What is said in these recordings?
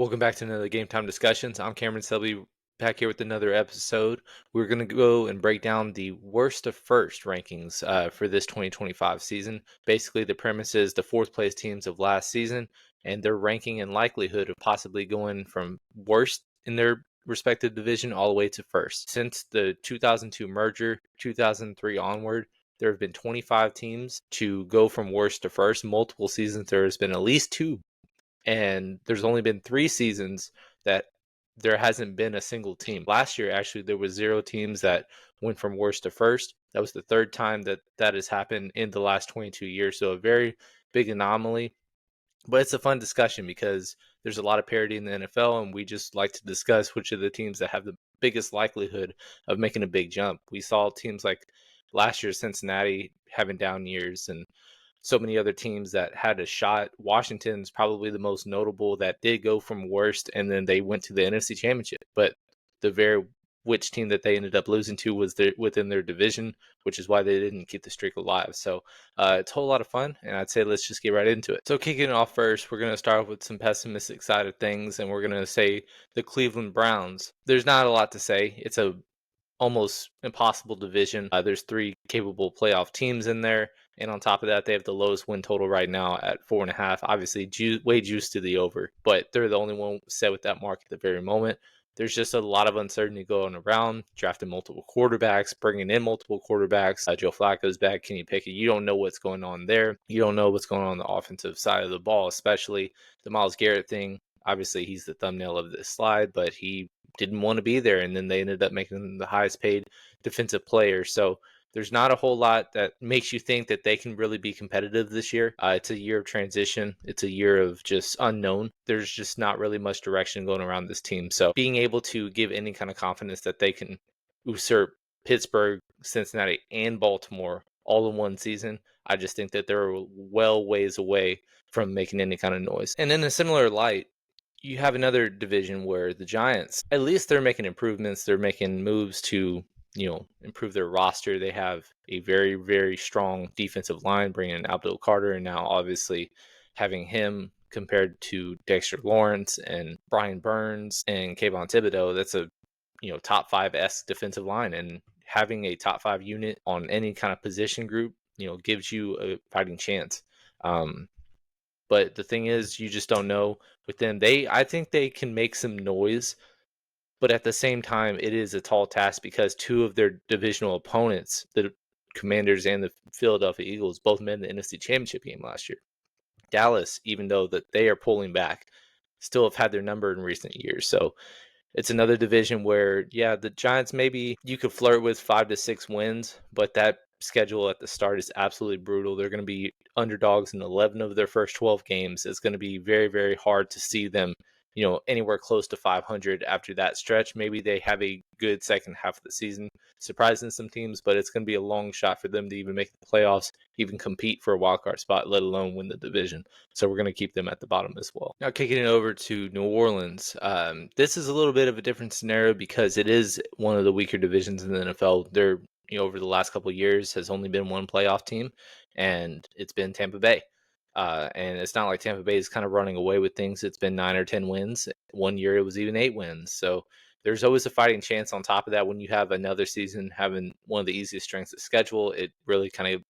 Welcome back to another Game Time Discussions. I'm Cameron Selby, back here with another episode. We're going to go and break down the worst of first rankings for this 2025 season. Basically, the premise is the fourth place teams of last season and their ranking and likelihood of possibly going from worst in their respective division all the way to first. Since the 2002 merger, 2003 onward, there have been 25 teams to go from worst to first. Multiple seasons, there has been at least two, and there's only been 3 seasons that there hasn't been a single team. Last year, actually, there was 0 teams that went from worst to first. That was the third time that has happened in the last 22 years. So a very big anomaly, but it's a fun discussion because there's a lot of parity in the NFL, and we just like to discuss which of the teams that have the biggest likelihood of making a big jump. We saw teams like last year, Cincinnati having down years, and so many other teams that had a shot. Washington's probably the most notable that did go from worst, and then they went to the NFC Championship. But the very which team that they ended up losing to was within their division, which is why they didn't keep the streak alive. So it's a whole lot of fun, and I'd say let's just get right into it. So kicking it off first, we're going to start off with some pessimistic side of things, and we're going to say the Cleveland Browns. There's not a lot to say. It's a almost impossible division. There's 3 capable playoff teams in there. And on top of that, they have the lowest win total right now at 4.5. Obviously, way juiced to the over, but they're the only one set with that mark at the very moment. There's just a lot of uncertainty going around, drafting multiple quarterbacks, bringing in multiple quarterbacks. Joe Flacco's back. Kenny Pickett. You don't know what's going on there. You don't know what's going on the offensive side of the ball, especially the Myles Garrett thing. Obviously, he's the thumbnail of this slide, but he didn't want to be there, and then they ended up making him the highest paid defensive player. So there's not a whole lot that makes you think that they can really be competitive this year. It's a year of transition. It's a year of just unknown. There's just not really much direction going around this team. So being able to give any kind of confidence that they can usurp Pittsburgh, Cincinnati, and Baltimore all in one season, I just think that they're well ways away from making any kind of noise. And in a similar light, you have another division where the Giants, at least they're making improvements. They're making moves to, improve their roster. They have a very, very strong defensive line, bringing in Abdul Carter, and now obviously having him compared to Dexter Lawrence and Brian Burns and Kayvon Thibodeau. That's a, top 5-esque defensive line, and having a top 5 unit on any kind of position group, gives you a fighting chance. But the thing is, you just don't know with them. I think they can make some noise, but at the same time, it is a tall task because 2 of their divisional opponents, the Commanders and the Philadelphia Eagles, both made the NFC Championship game last year. Dallas, even though that they are pulling back, still have had their number in recent years. So it's another division where, yeah, the Giants, maybe you could flirt with 5 to 6 wins, but that schedule at the start is absolutely brutal. They're going to be underdogs in 11 of their first 12 games. It's going to be very, very hard to see them, anywhere close to 500 after that stretch. Maybe they have a good second half of the season, surprising some teams, but it's going to be a long shot for them to even make the playoffs, even compete for a wild card spot, let alone win the division. So we're going to keep them at the bottom as well. Now, kicking it over to New Orleans. This is a little bit of a different scenario because it is one of the weaker divisions in the NFL. They're, over the last couple of years has only been one playoff team, and it's been Tampa Bay. And it's not like Tampa Bay is kind of running away with things. It's been 9 or 10 wins. One year it was even 8 wins. So there's always a fighting chance on top of that. When you have another season having one of the easiest strengths of schedule, it really kind of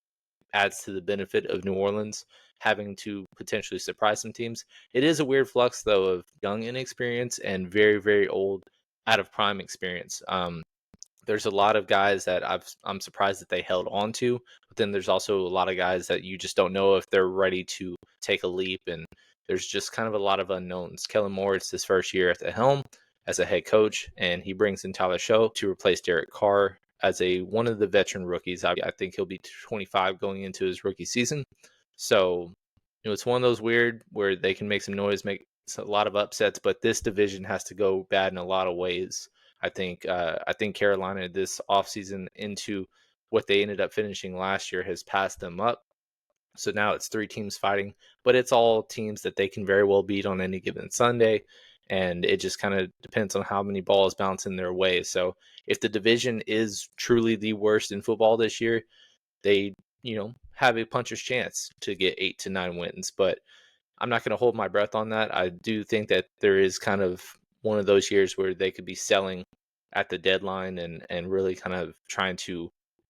adds to the benefit of New Orleans having to potentially surprise some teams. It is a weird flux, though, of young inexperience and very, very old out of prime experience. There's a lot of guys that I'm surprised that they held on to, but then there's also a lot of guys that you just don't know if they're ready to take a leap, and there's just kind of a lot of unknowns. Kellen Moore, it's his first year at the helm as a head coach, and he brings in Tyler Show to replace Derek Carr as one of the veteran rookies. I think he'll be 25 going into his rookie season. So, it's one of those weird where they can make some noise, make a lot of upsets, but this division has to go bad in a lot of ways. I think Carolina this offseason into what they ended up finishing last year has passed them up. So now it's 3 teams fighting, but it's all teams that they can very well beat on any given Sunday. And it just kind of depends on how many balls bounce in their way. So if the division is truly the worst in football this year, they, have a puncher's chance to get 8 to 9 wins. But I'm not going to hold my breath on that. I do think that there is kind of one of those years where they could be selling at the deadline and really kind of trying to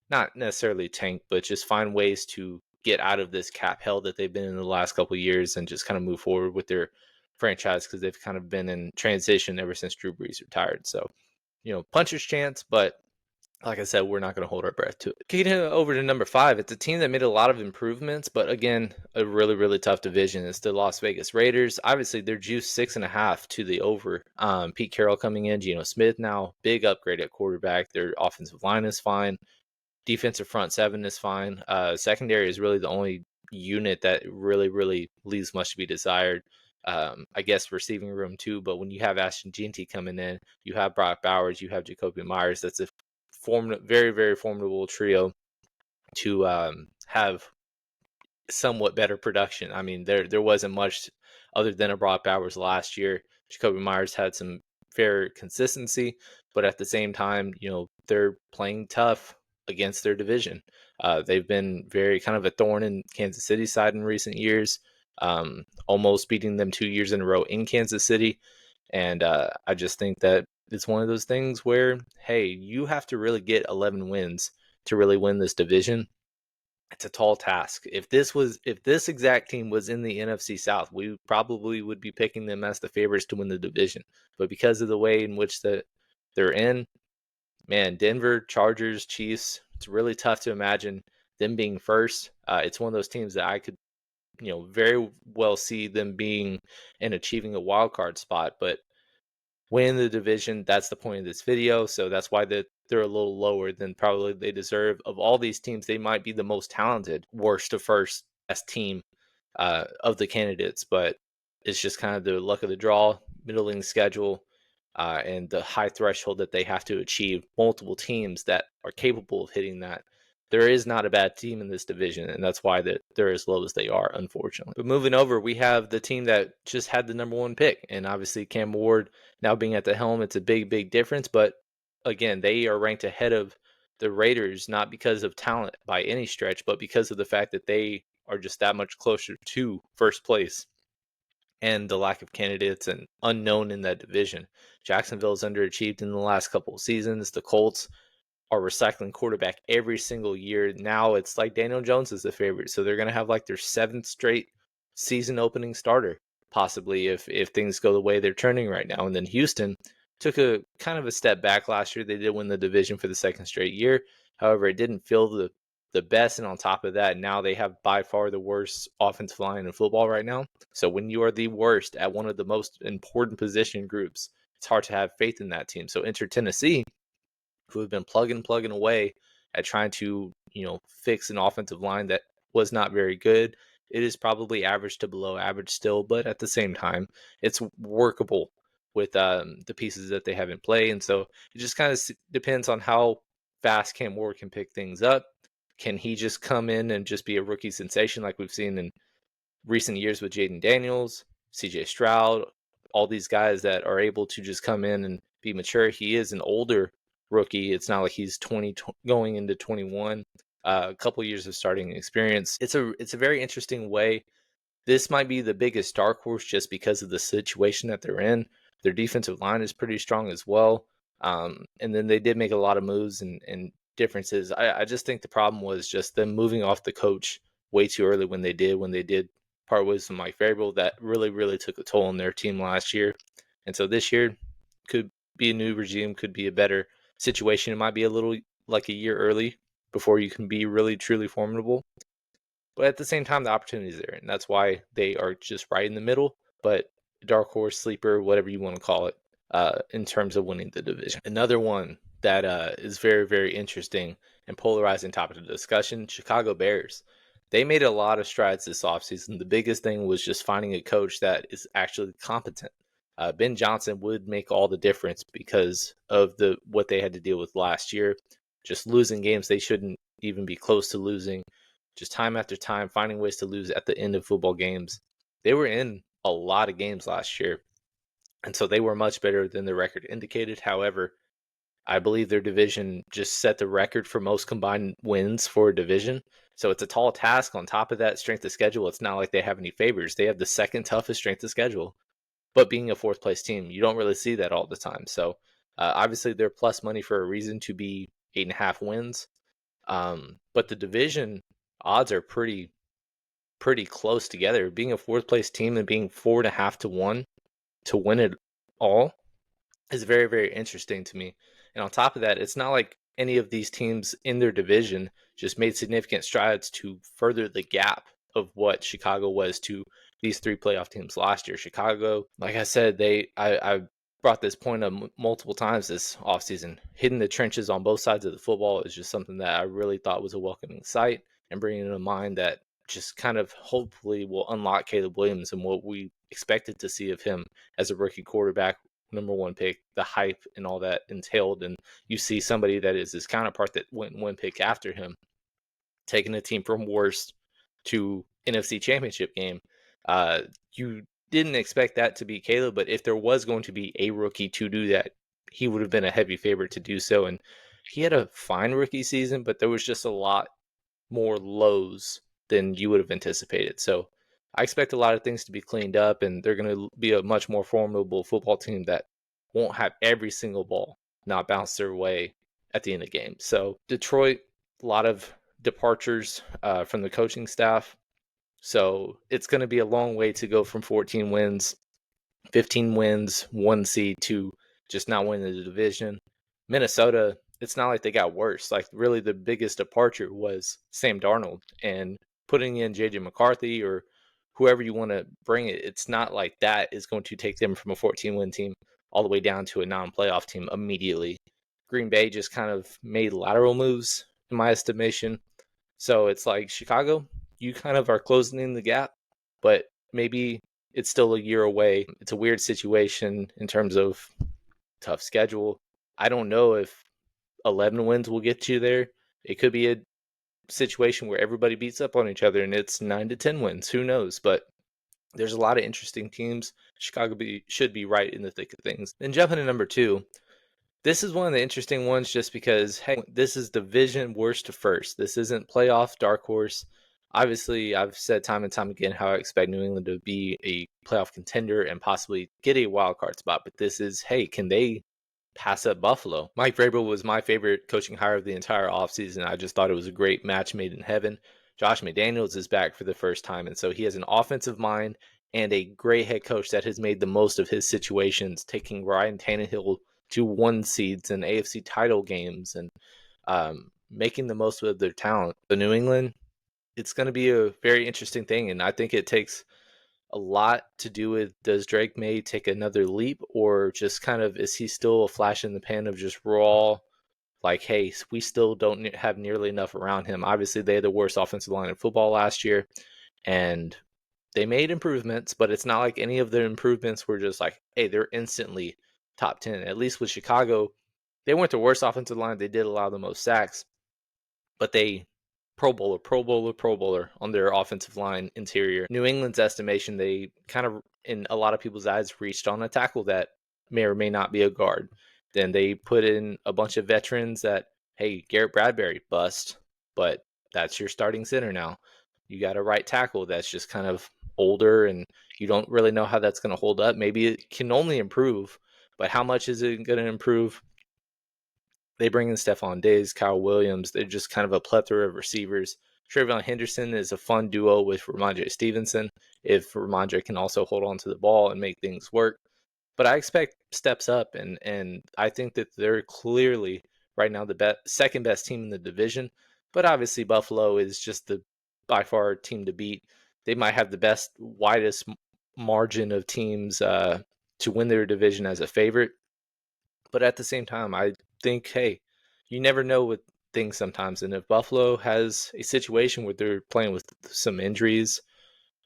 not necessarily tank, but just find ways to get out of this cap hell that they've been in the last couple of years and just kind of move forward with their franchise because they've kind of been in transition ever since Drew Brees retired. So, puncher's chance, but like I said, we're not going to hold our breath to it. Getting over to number 5, it's a team that made a lot of improvements, but again, a really, really tough division. It's the Las Vegas Raiders. Obviously, they're juiced 6.5 to the over. Pete Carroll coming in, Geno Smith now, big upgrade at quarterback. Their offensive line is fine. Defensive front 7 is fine. Secondary is really the only unit that really, really leaves much to be desired. I guess receiving room too, but when you have Ashton Jeanty coming in, you have Brock Bowers, you have Jacoby Myers. That's a very, very formidable trio to have somewhat better production. I mean, there wasn't much other than a Brock Bowers last year. Jacoby Myers had some fair consistency, but at the same time, they're playing tough against their division. They've been very kind of a thorn in Kansas City's side in recent years, almost beating them 2 years in a row in Kansas City. And I just think that it's one of those things where, hey, you have to really get 11 wins to really win this division. It's a tall task. If this exact team was in the NFC South, we probably would be picking them as the favorites to win the division. But because of the way in which they're in, man, Denver, Chargers, Chiefs, it's really tough to imagine them being first. It's one of those teams that I could, very well see them being and achieving a wild card spot. But win the division, that's the point of this video. So that's why they're a little lower than probably they deserve. Of all these teams, they might be the most talented, worst to first best team of the candidates. But it's just kind of the luck of the draw, middling schedule, and the high threshold that they have to achieve. Multiple teams that are capable of hitting that. There is not a bad team in this division, and that's why they're as low as they are, unfortunately. But moving over, we have the team that just had the number 1 pick, and obviously Cam Ward now being at the helm, it's a big, big difference. But again, they are ranked ahead of the Raiders, not because of talent by any stretch, but because of the fact that they are just that much closer to first place and the lack of candidates and unknown in that division. Jacksonville's underachieved in the last couple of seasons. The Colts are recycling quarterback every single year. Now it's like Daniel Jones is the favorite. So they're going to have like their 7th straight season opening starter, possibly if things go the way they're turning right now. And then Houston took a kind of a step back last year. They did win the division for the 2nd straight year. However, it didn't feel the best. And on top of that, now they have by far the worst offensive line in football right now. So when you are the worst at one of the most important position groups, it's hard to have faith in that team. So enter Tennessee, who have been plugging away at trying to, fix an offensive line that was not very good. It is probably average to below average still, but at the same time, it's workable with the pieces that they have in play. And so it just kind of depends on how fast Cam Ward can pick things up. Can he just come in and just be a rookie sensation like we've seen in recent years with Jaden Daniels, CJ Stroud, all these guys that are able to just come in and be mature? He is an older rookie. It's not like he's 20 going into 21. A couple years of starting experience. It's a very interesting way. This might be the biggest dark horse just because of the situation that they're in. Their defensive line is pretty strong as well. And then they did make a lot of moves and differences. I just think the problem was just them moving off the coach way too early when they did part ways with Mike Vrabel. That really, really took a toll on their team last year. And so this year could be a new regime, could be a better situation. It might be a little like a year early before you can be really, truly formidable. But at the same time, the opportunity is there. And that's why they are just right in the middle. But dark horse, sleeper, whatever you want to call it, in terms of winning the division. Another one that is very, very interesting and polarizing topic of discussion, Chicago Bears. They made a lot of strides this offseason. The biggest thing was just finding a coach that is actually competent. Ben Johnson would make all the difference because of what they had to deal with last year. Just losing games they shouldn't even be close to losing. Just time after time, finding ways to lose at the end of football games. They were in a lot of games last year, and so they were much better than the record indicated. However, I believe their division just set the record for most combined wins for a division. So it's a tall task. On top of that, strength of schedule, it's not like they have any favors. They have the second toughest strength of schedule. But being a fourth place team, you don't really see that all the time. So obviously they're plus money for a reason to be 8.5 wins. But the division odds are pretty close together. Being a fourth place team and being 4.5 to 1 to win it all is very, very interesting to me. And on top of that, it's not like any of these teams in their division just made significant strides to further the gap of what Chicago was to these three playoff teams last year. Chicago, like I said, I brought this point up multiple times this offseason. Hitting the trenches on both sides of the football is just something that I really thought was a welcoming sight, and bringing in a mind that just kind of hopefully will unlock Caleb Williams and what we expected to see of him as a rookie quarterback, number one pick, the hype and all that entailed. And you see somebody that is his counterpart that went one pick after him, taking a team from worst to NFC Championship game. You didn't expect that to be Caleb, but if there was going to be a rookie to do that, he would have been a heavy favorite to do so. And he had a fine rookie season, but there was just a lot more lows than you would have anticipated. So I expect a lot of things to be cleaned up, and they're going to be a much more formidable football team that won't have every single ball not bounce their way at the end of the game. So Detroit, a lot of departures from the coaching staff. So it's going to be a long way to go from 14 wins, 15 wins, 1 seed to just not winning the division. Minnesota, it's not like they got worse. Like, really, the biggest departure was Sam Darnold, and putting in JJ McCarthy or whoever you want to bring it. It's not like that is going to take them from a 14-win team all the way down to a non-playoff team immediately. Green Bay just kind of made lateral moves, in my estimation. So it's like, Chicago, you kind of are closing in the gap, but maybe it's still a year away. It's a weird situation in terms of tough schedule. I don't know if 11 wins will get you there. It could be a situation where everybody beats up on each other and it's 9 to 10 wins. Who knows? But there's a lot of interesting teams. Chicago should be right in the thick of things. Then jumping to number 2, this is one of the interesting ones just because, hey, this is division worst to first. This isn't playoff dark horse. Obviously, I've said time and time again how I expect New England to be a playoff contender and possibly get a wild card spot. But this is, hey, can they pass up Buffalo? Mike Vrabel was my favorite coaching hire of the entire offseason. I just thought it was a great match made in heaven. Josh McDaniels is back for the first time, and so he has an offensive mind and a great head coach that has made the most of his situations, taking Ryan Tannehill to 1 seeds and AFC title games and making the most of their talent. The New England, it's going to be a very interesting thing, and I think it takes a lot to do with, does Drake May take another leap, or just kind of, is he still a flash in the pan of just raw, like, hey, we still don't have nearly enough around him. Obviously, they had the worst offensive line in football last year, and they made improvements, but it's not like any of their improvements were just like, hey, they're instantly top 10. At least with Chicago, they weren't the worst offensive line. They did allow the most sacks, but they Pro Bowler on their offensive line interior. New England's estimation, they kind of, in a lot of people's eyes, reached on a tackle that may or may not be a guard. Then they put in a bunch of veterans that, hey, Garrett Bradbury, bust, but that's your starting center now. You got a right tackle that's just kind of older, and you don't really know how that's going to hold up. Maybe it can only improve, but how much is it going to improve? They bring in Stephon Diggs, Kyle Williams. They're just kind of a plethora of receivers. Trayvon Henderson is a fun duo with Ramondre Stevenson, if Ramondre can also hold on to the ball and make things work. But I expect steps up, and I think that they're clearly right now the second best team in the division. But obviously, Buffalo is just the by far team to beat. They might have the best, widest margin of teams to win their division as a favorite. But at the same time, I think, hey, you never know with things sometimes. And if Buffalo has a situation where they're playing with some injuries,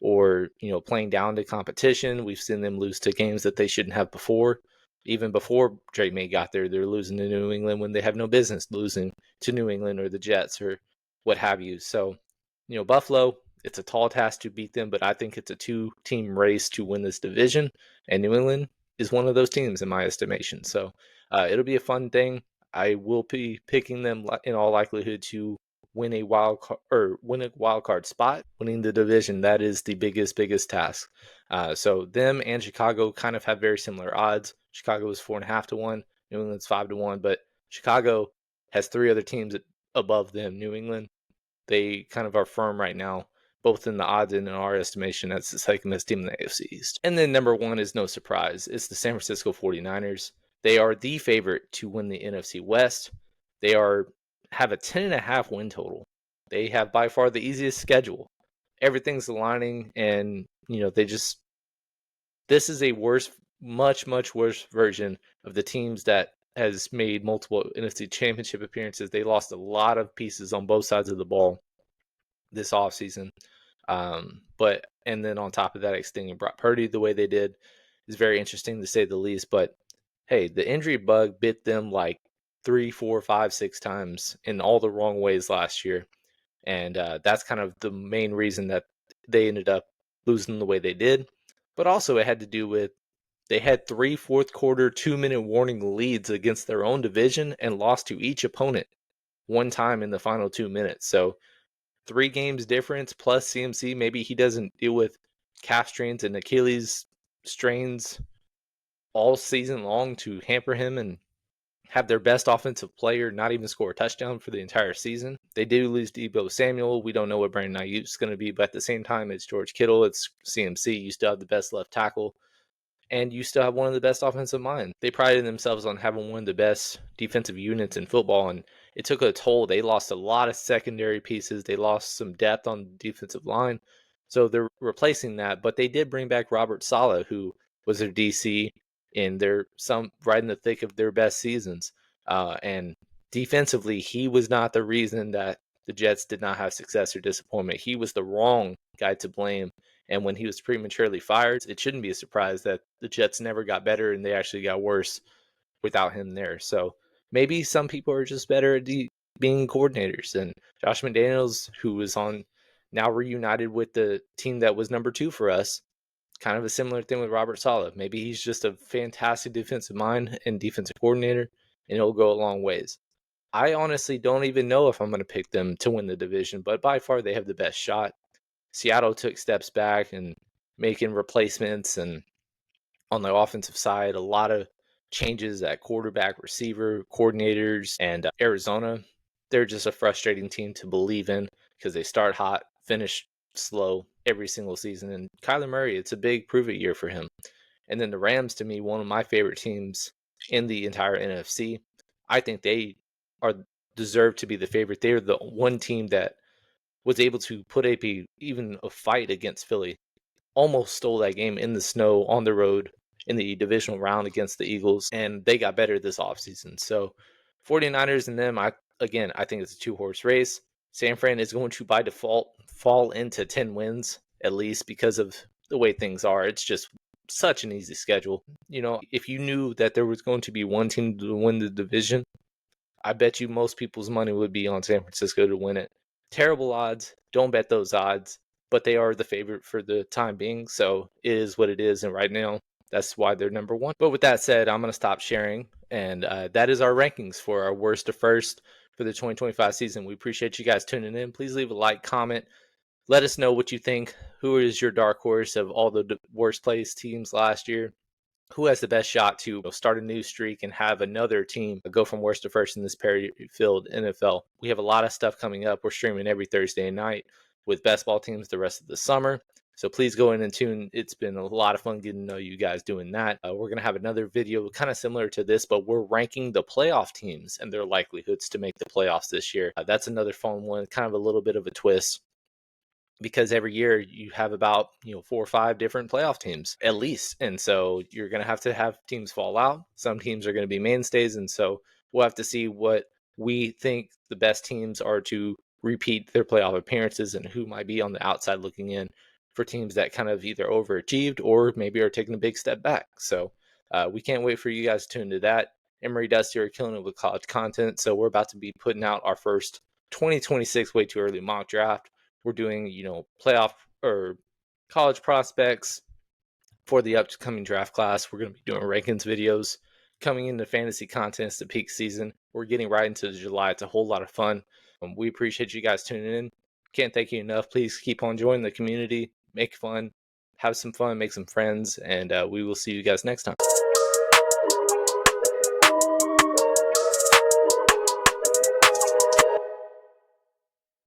or, playing down to competition, we've seen them lose to games that they shouldn't have before. Even before Drake May got there, they're losing to New England when they have no business losing to New England or the Jets or what have you. So, Buffalo, it's a tall task to beat them, but I think it's a 2-team race to win this division, and New England is one of those teams in my estimation. So it'll be a fun thing. I will be picking them in all likelihood to win a wild card spot. Winning the division, that is the biggest task. So them and Chicago kind of have very similar odds. Chicago is 4.5 to 1. New England's 5 to 1, but Chicago has three other teams above them. New England, they kind of are firm right now, both in the odds and in our estimation. That's the second best team in the AFC East. And then number one is no surprise. It's the San Francisco 49ers. They are the favorite to win the NFC West. They have a 10.5 win total. They have by far the easiest schedule. Everything's aligning, and this is a much worse version of the teams that has made multiple NFC Championship appearances. They lost a lot of pieces on both sides of the ball this offseason. And then on top of that, extending Brock Purdy the way they did is very interesting to say the least. But hey, the injury bug bit them like 3, 4, 5, 6 times in all the wrong ways last year. And that's kind of the main reason that they ended up losing the way they did. But also it had to do with they had 3 fourth quarter 2-minute warning leads against their own division and lost to each opponent one time in the final 2 minutes. So 3 games difference plus CMC. Maybe he doesn't deal with calf strains and Achilles strains all season long to hamper him and have their best offensive player not even score a touchdown for the entire season. They do lose Deebo Samuel. We don't know what Brandon Ayuk is going to be, but at the same time, it's George Kittle, it's CMC. You still have the best left tackle, and you still have one of the best offensive minds. They prided themselves on having one of the best defensive units in football, and it took a toll. They lost a lot of secondary pieces. They lost some depth on the defensive line, so they're replacing that. But they did bring back Robert Saleh, who was their DC in right in the thick of their best seasons. And defensively, he was not the reason that the Jets did not have success or disappointment. He was the wrong guy to blame. And when he was prematurely fired, it shouldn't be a surprise that the Jets never got better and they actually got worse without him there. So maybe some people are just better at being coordinators. And Josh McDaniels, who is now reunited with the team that was number 2 for us, kind of a similar thing with Robert Saleh. Maybe he's just a fantastic defensive mind and defensive coordinator, and it'll go a long ways. I honestly don't even know if I'm going to pick them to win the division, but by far they have the best shot. Seattle took steps back and making replacements, and on the offensive side, a lot of changes at quarterback, receiver, coordinators, and Arizona. They're just a frustrating team to believe in because they start hot, finish slow every single season. And Kyler Murray, it's a big prove-it year for him. And then the Rams, to me, one of my favorite teams in the entire NFC. I think they deserve to be the favorite. They're the one team that was able to put even a fight against Philly. Almost stole that game in the snow on the road in the divisional round against the Eagles, and they got better this offseason. So 49ers and them, I think it's a 2-horse race. San Fran is going to, by default, fall into 10 wins, at least because of the way things are. It's just such an easy schedule. If you knew that there was going to be one team to win the division, I bet you most people's money would be on San Francisco to win it. Terrible odds. Don't bet those odds, but they are the favorite for the time being, so it is what it is, and right now, that's why they're number 1. But with that said, I'm going to stop sharing, and that is our rankings for our worst to first for the 2025 season. We appreciate you guys tuning in. Please leave a like, comment. Let us know what you think. Who is your dark horse of all the worst placed teams last year? Who has the best shot to start a new streak and have another team go from worst to first in this parity-filled NFL? We have a lot of stuff coming up. We're streaming every Thursday night with best ball teams the rest of the summer. So please go in and tune. It's been a lot of fun getting to know you guys doing that. We're going to have another video kind of similar to this, but we're ranking the playoff teams and their likelihoods to make the playoffs this year. That's another fun one, kind of a little bit of a twist, because every year you have about 4 or 5 different playoff teams at least, and so you're going to have teams fall out. Some teams are going to be mainstays, and so we'll have to see what we think the best teams are to repeat their playoff appearances and who might be on the outside looking in for teams that kind of either overachieved or maybe are taking a big step back. So we can't wait for you guys to tune into that. Emory Dusty are killing it with college content, so we're about to be putting out our first 2026 way too early mock draft. We're doing, playoff or college prospects for the upcoming draft class. We're going to be doing rankings videos coming into fantasy contests, the peak season. We're getting right into July. It's a whole lot of fun. We appreciate you guys tuning in. Can't thank you enough. Please keep on joining the community, make fun, have some fun, make some friends, and we will see you guys next time.